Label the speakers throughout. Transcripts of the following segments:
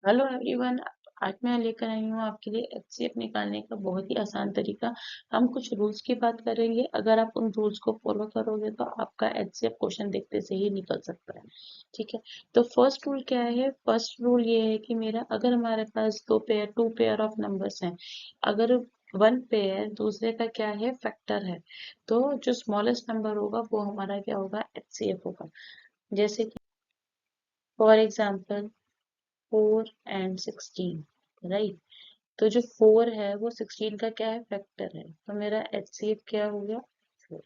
Speaker 1: Hello everyone. आज मैं लेकर आई हूँ आपके लिए एचसीएफ निकालने का बहुत ही आसान तरीका। हम कुछ रूल्स की बात करेंगे। अगर आप उन रूल्स को फॉलो करोगे तो आपका एचसीएफ क्वेश्चन देखते से ही निकल सकता है। ठीक है। तो फर्स्ट रूल क्या है? फर्स्ट रूल ये है कि मेरा अगर हमारे पास टू पेयर ऑफ नंबर्स हैं, अगर वन पेयर दूसरे का क्या है, फैक्टर है, तो जो स्मॉलेस्ट नंबर होगा वो हमारा क्या होगा, एचसीएफ होगा। जैसे कि फॉर एग्जाम्पल 4 and 16, राइट। तो जो 4 है वो 16 का क्या है, फैक्टर है, तो मेरा एचसीएफ क्या हो गया, 4।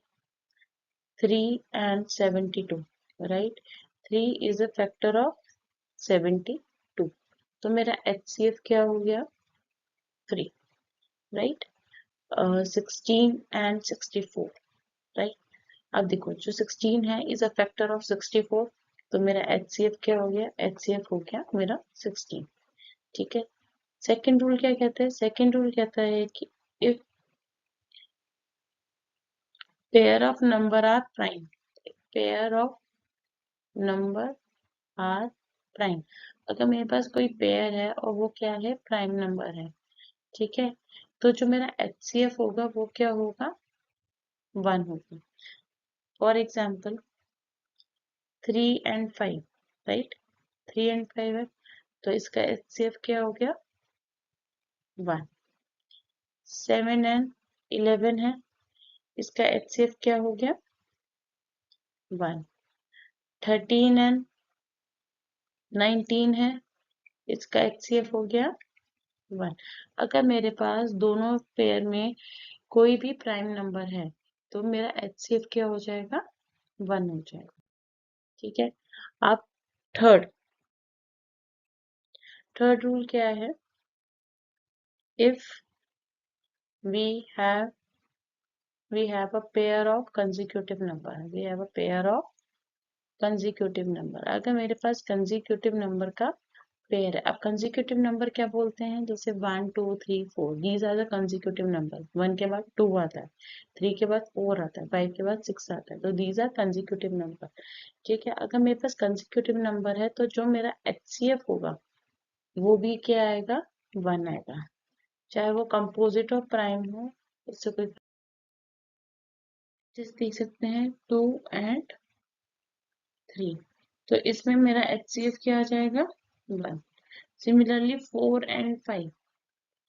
Speaker 1: 3 and 72, right. 3 is a factor of 72, तो मेरा एचसीएफ क्या हो गया, 3, राइट। 16 and 64, right. अब देखो जो 16 है इज अ फैक्टर ऑफ 64, तो मेरा एचसीएफ क्या हो गया, एचसीएफ हो गया मेरा 16। ठीक है। सेकंड रूल क्या कहता है? सेकंड रूल कहता है कि if pair of number are prime, pair of number are prime, अगर मेरे पास कोई पेयर है और वो क्या है, प्राइम नंबर है, ठीक है, तो जो मेरा एचसीएफ होगा वो क्या होगा, 1 होगा। For example 3 and 5, right. 3 and 5 है, तो इसका एचसीएफ क्या हो गया, 1। 7 and 11 है, इसका एचसीएफ क्या हो गया, 1। 13 and 19 है, इसका एचसीएफ हो गया 1। अगर मेरे पास दोनों पेयर में कोई भी प्राइम नंबर है तो मेरा एचसीएफ क्या हो जाएगा, 1 हो जाएगा। ठीक है। अब थर्ड थर्ड रूल क्या है? If we have we have a pair of consecutive number, we have a pair of consecutive number, अगर मेरे पास कंसेक्यूटिव नंबर का पेयर है। अब कंसेक्यूटिव नंबर क्या बोलते हैं, जैसे 1 2 3 4, these are the consecutive number. 1 के बाद 2 आता है, 3 के बाद 4 आता है, 5 के बाद 6 आता है, तो दीज आर कंसेक्यूटिव नंबर। ठीक है। अगर मेरे पास कंसेक्यूटिव नंबर है तो जो मेरा एचसीएफ होगा वो भी क्या आएगा, 1 आएगा, चाहे वो कंपोजिट और प्राइम हो। इससे कोई चीज देख सकते हैं, 2 and 3, तो इसमें मेरा एचसीएफ क्या आ जाएगा, 1। सिमिलरली 4 and 5,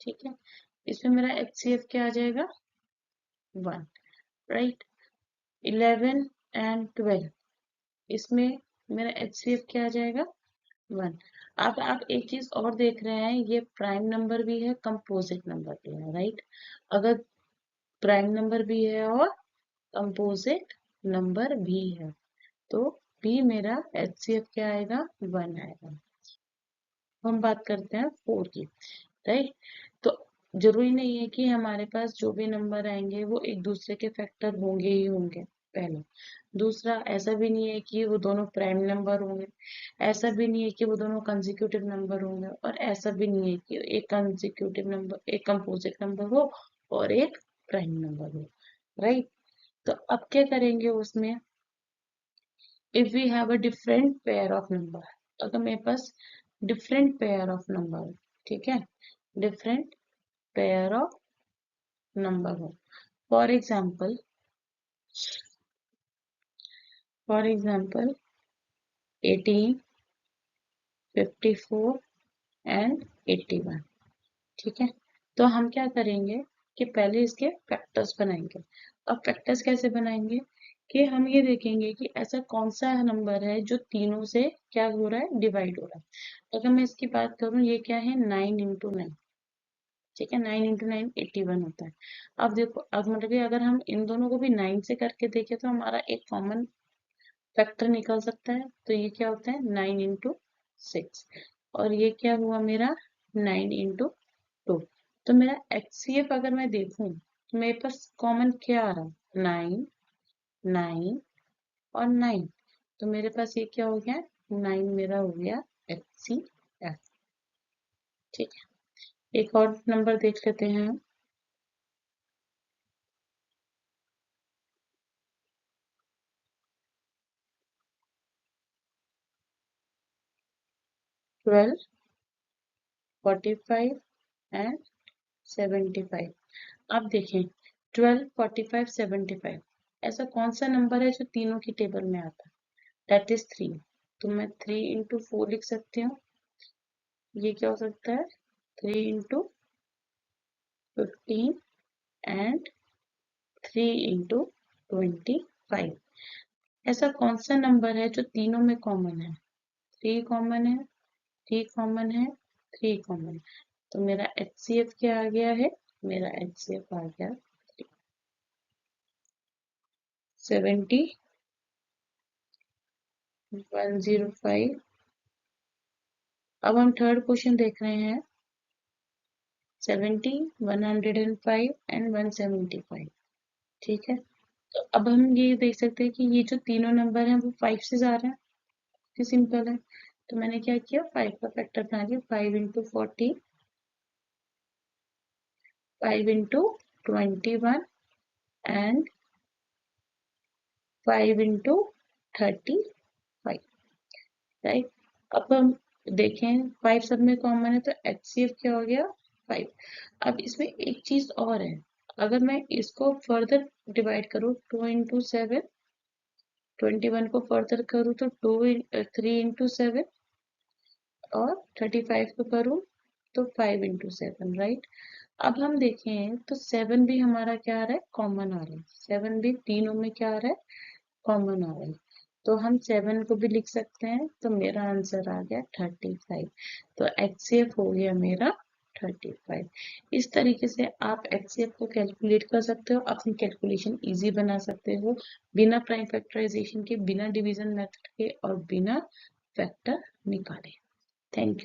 Speaker 1: ठीक है, इसमें मेरा एचसीएफ क्या आ जाएगा, 1, राइट। 11 and 12, इसमें मेरा एचसीएफ क्या आ जाएगा, 1। अब आप एक चीज और देख रहे हैं, ये प्राइम नंबर भी है, कंपोजिट नंबर भी है, राइट। अगर प्राइम नंबर भी है और कंपोजिट नंबर भी है तो भी मेरा एचसीएफ क्या आएगा, 1 आएगा। हम बात करते हैं 4 की, राइट। तो जरूरी नहीं है कि हमारे पास जो भी नंबर आएंगे वो एक दूसरे के फैक्टर होंगे ही होंगे, पहला। दूसरा, ऐसा भी नहीं है कि वो दोनों प्राइम नंबर होंगे, ऐसा भी नहीं है कि वो दोनों कंसेक्यूटिव नंबर होंगे, और ऐसा भी नहीं है कि एक कंसेक्यूटिव नंबर, एक कंपोजिट नंबर हो और एक प्राइम नंबर हो, राइट। तो अब क्या करेंगे उसमें, if we have a different pair of number, अगर मेरे पास डिफरेंट पेयर ऑफ नंबर, ठीक है, डिफरेंट पेयर ऑफ नंबर हो, for example for example 18, 54 and 81, ठीक है। तो हम क्या करेंगे कि पहले इसके फैक्टर्स बनाएंगे। अब फैक्टर्स कैसे बनाएंगे, कि हम ये देखेंगे कि ऐसा कौन सा नंबर है जो तीनों से क्या हो रहा है, डिवाइड हो रहा है। अगर मैं इसकी बात करूं, ये क्या है, 9 into 9, ठीक है, 9 into 9 81 होता है। अब देखो, अब मतलब कि अगर हम इन दोनों को भी 9 से करके देखें तो हमारा एक कॉमन फैक्टर निकल सकता है, तो ये क्या होता है, 9 into 6, और ये क्या हुआ मेरा, 9 into 2। तो मेरा एचसीएफ अगर मैं देखूं तो मेरे पास कॉमन क्या आ रहा है, 9, 9 और 9, तो मेरे पास ये क्या हो गया, 9 मेरा हो गया एचसीएफ। ठीक है। एक और नंबर देख लेते हैं, 12 45 एंड 75। अब देखें 12, 45, 75 ऐसा कौन सा नंबर है जो तीनों की टेबल में आता है? That is 3। तो मैं 3 इंटू 4 लिख सकती हूँ। ये क्या हो सकता है? 3 इंटू 15 एंड 3 इंटू 25। ऐसा कौन सा नंबर है जो तीनों में कॉमन है? 3 कॉमन है, 3 कॉमन है, 3 कॉमन है। तो मेरा HCF क्या आ गया है? मेरा HCF आ गया 70, 105। अब हम थर्ड क्वेश्चन देख रहे हैं 70, 105 एंड 175। ठीक है, तो अब हम ये देख सकते हैं कि ये जो तीनों नंबर हैं वो 5 से जा रहे हैं। काफी सिंपल है। तो मैंने क्या किया, 5 का फैक्टर बना दिया। 5 into 40, 5 into 21 and 5 into 35। Right, अब हम देखें 5 सब में कॉमन है तो HCF क्या हो गया? 5। अब इसमें एक चीज और है, अगर मैं इसको फर्दर डिवाइड करूँ 2 इंटू 7, 21 को फर्दर करूँ तो 3 इंटू 7 और 35 को करूँ तो 5 इंटू 7। राइट, अब हम देखें तो 7 भी हमारा क्या आ रहा है? कॉमन आ रहा है। 7 भी तीनों में क्या आ रहा है? कॉमन आ रहा है। तो हम 7 को भी लिख सकते हैं। तो मेरा आंसर आ गया 35। तो HCF हो गया मेरा 35। इस तरीके से आप HCF को कैलकुलेट कर सकते हो, अपनी कैलकुलेशन इजी बना सकते हो, बिना प्राइम फैक्टराइजेशन के, बिना डिवीजन मेथड के और बिना फैक्टर निकाले। Thank you.